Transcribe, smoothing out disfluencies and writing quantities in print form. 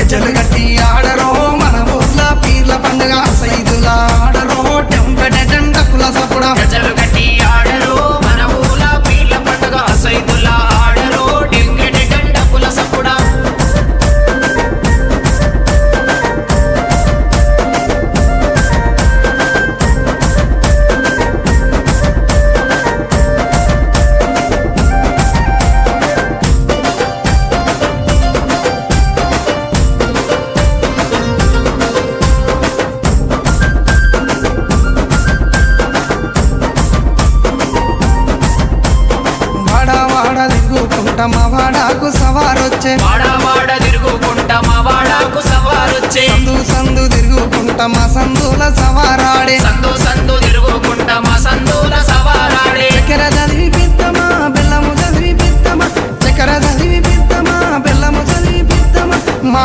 గజ్జలు గట్టి ఆడరో మన ఊర్ల పీర్ల పండుగ సైదుల ఆడరో టెంపెట డండకుల సపుడ గజ్జలు కట్టి ఆడరో మన ఊల పీర్ల పండుగ సైదుల ఆడరో టెంకెట డండకుల సపుడ వాడ తిరుగుకుంట మా వాడాకు సవారొచ్చే వాడ తిరుగుకుంట మా వాడకు సవారొచ్చే సందు సందు తిరుగుకుంట మా సందుల సవారాడే సందు